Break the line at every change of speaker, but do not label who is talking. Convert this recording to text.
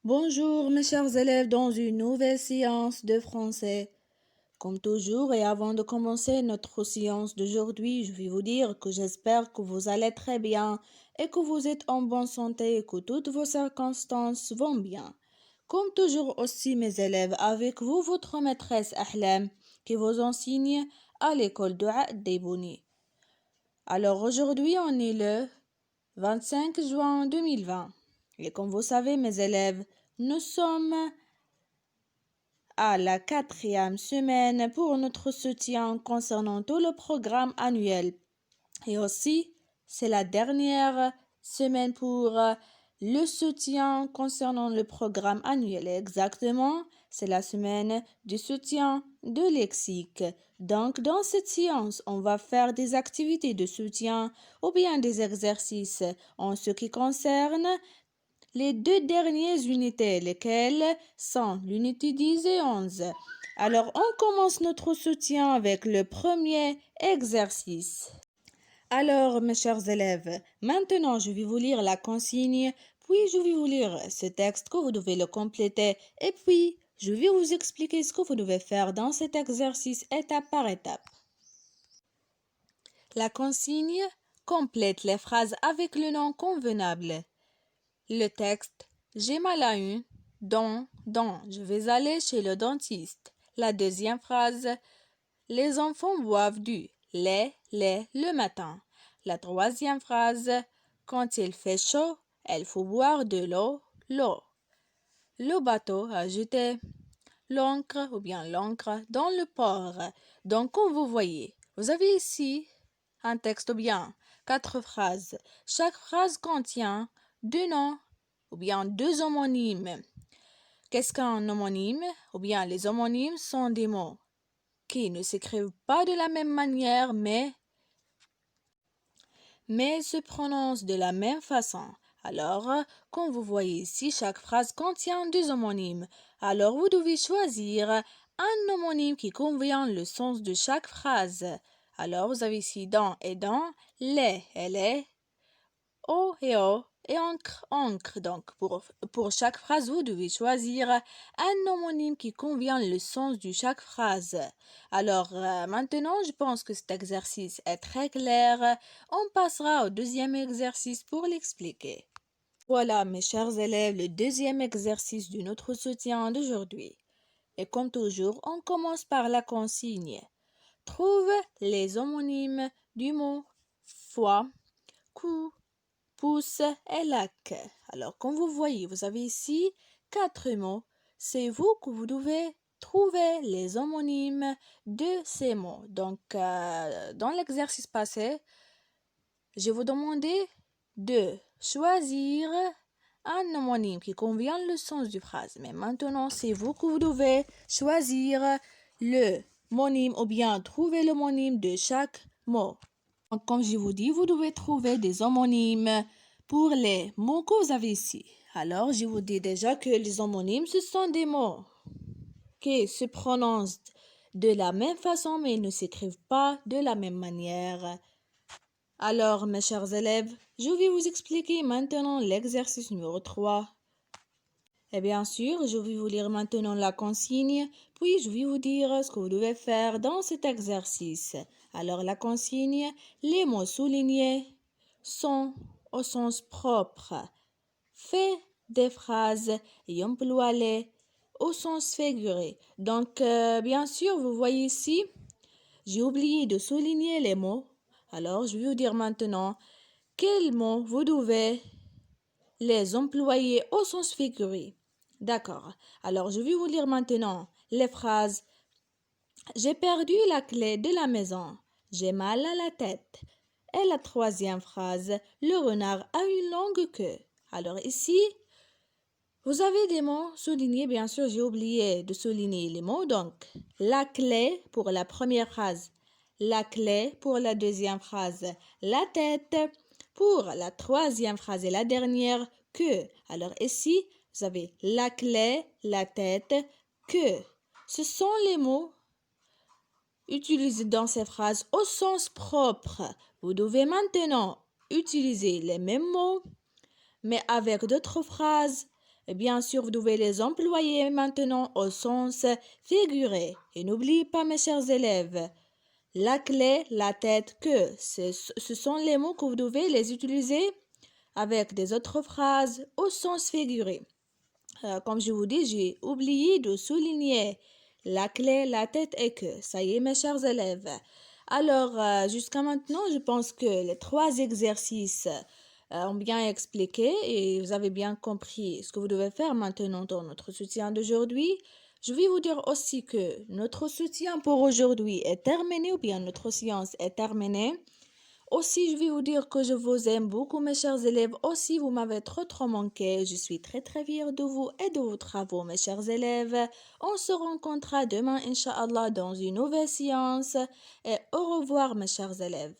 Bonjour mes chers élèves dans une nouvelle séance de français. Comme toujours et avant de commencer notre séance d'aujourd'hui, je vais vous dire que j'espère que vous allez très bien et que vous êtes en bonne santé et que toutes vos circonstances vont bien. Comme toujours aussi mes élèves, avec vous votre maîtresse Ahlam qui vous enseigne à l'école de Debouni. Alors aujourd'hui on est le 25 juin 2020 et comme vous savez mes élèves, nous sommes à la 4e semaine pour notre soutien concernant tout le programme annuel. Et aussi, c'est la dernière semaine pour le soutien concernant le programme annuel. Exactement, c'est la semaine du soutien de lexique. Donc, dans cette séance, on va faire des activités de soutien ou bien des exercices en ce qui concerne les deux dernières unités, lesquelles sont l'unité 10 et 11. Alors, on commence notre soutien avec le premier exercice. Alors, mes chers élèves, maintenant je vais vous lire la consigne, puis je vais vous lire ce texte que vous devez le compléter, et puis je vais vous expliquer ce que vous devez faire dans cet exercice étape par étape. La consigne complète les phrases avec le nom convenable. Le texte: j'ai mal à une dent, je vais aller chez le dentiste. La deuxième phrase: les enfants boivent du lait le matin. La troisième phrase: quand il fait chaud, il faut boire de l'eau. Le bateau a jeté l'encre dans le port. Donc, comme vous voyez, vous avez ici un texte ou bien 4 phrases. Chaque phrase contient deux noms ou bien deux homonymes. Qu'est-ce qu'un homonyme? Ou bien les homonymes sont des mots qui ne s'écrivent pas de la même manière mais se prononcent de la même façon. Alors, comme vous voyez ici, chaque phrase contient deux homonymes. Alors, vous devez choisir un homonyme qui convient le sens de chaque phrase. Alors, vous avez ici dans et dans, les et les, eau et eau, et encre. Donc, pour chaque phrase, vous devez choisir un homonyme qui convient le sens de chaque phrase. Alors, maintenant, je pense que cet exercice est très clair. On passera au deuxième exercice pour l'expliquer. Voilà, mes chers élèves, le deuxième exercice de notre soutien d'aujourd'hui. Et comme toujours, on commence par la consigne. Trouve les homonymes du mot foie, cou, pouce et lac. Alors, comme vous voyez, vous avez ici 4 mots. C'est vous que vous devez trouver les homonymes de ces mots. Donc, dans l'exercice passé, je vous demandais de choisir un homonyme qui convient le sens du phrase. Mais maintenant, c'est vous que vous devez choisir le homonyme ou bien trouver l'homonyme de chaque mot. Donc, comme je vous dis, vous devez trouver des homonymes pour les mots que vous avez ici. Alors, je vous dis déjà que les homonymes, ce sont des mots qui se prononcent de la même façon, mais ils ne s'écrivent pas de la même manière. Alors, mes chers élèves, je vais vous expliquer maintenant l'exercice numéro 3. Et bien sûr, je vais vous lire maintenant la consigne, puis je vais vous dire ce que vous devez faire dans cet exercice. Alors, la consigne, les mots soulignés sont au sens propre. Fais des phrases et emploie-les au sens figuré. Donc, bien sûr, vous voyez ici, j'ai oublié de souligner les mots. Alors, je vais vous dire maintenant quels mots vous devez les employer au sens figuré. D'accord. Alors, je vais vous lire maintenant les phrases. J'ai perdu la clé de la maison. J'ai mal à la tête. Et la troisième phrase, le renard a une longue queue. Alors ici, vous avez des mots soulignés. Bien sûr, j'ai oublié de souligner les mots. Donc, la clé pour la première phrase. La clé pour la deuxième phrase. La tête pour la troisième phrase et la dernière, que. Alors ici, vous avez la clé, la tête, que. Ce sont les mots utilisés dans ces phrases au sens propre. Vous devez maintenant utiliser les mêmes mots, mais avec d'autres phrases Et bien sûr, vous devez les employer maintenant au sens figuré. Et n'oubliez pas, mes chers élèves, la clé, la tête, que. Ce sont les mots que vous devez les utiliser avec des autres phrases au sens figuré. Comme je vous dis, j'ai oublié de souligner la clé, la tête et que. Ça y est, mes chers élèves. Alors, jusqu'à maintenant, je pense que les 3 exercices ont bien expliqué et vous avez bien compris ce que vous devez faire maintenant dans notre soutien d'aujourd'hui. Je vais vous dire aussi que notre soutien pour aujourd'hui est terminé ou bien notre séance est terminée. Aussi, je vais vous dire que je vous aime beaucoup, mes chers élèves. Aussi, vous m'avez trop manqué. Je suis très fière de vous et de vos travaux, mes chers élèves. On se rencontrera demain, Inch'Allah, dans une nouvelle séance. Et au revoir, mes chers élèves.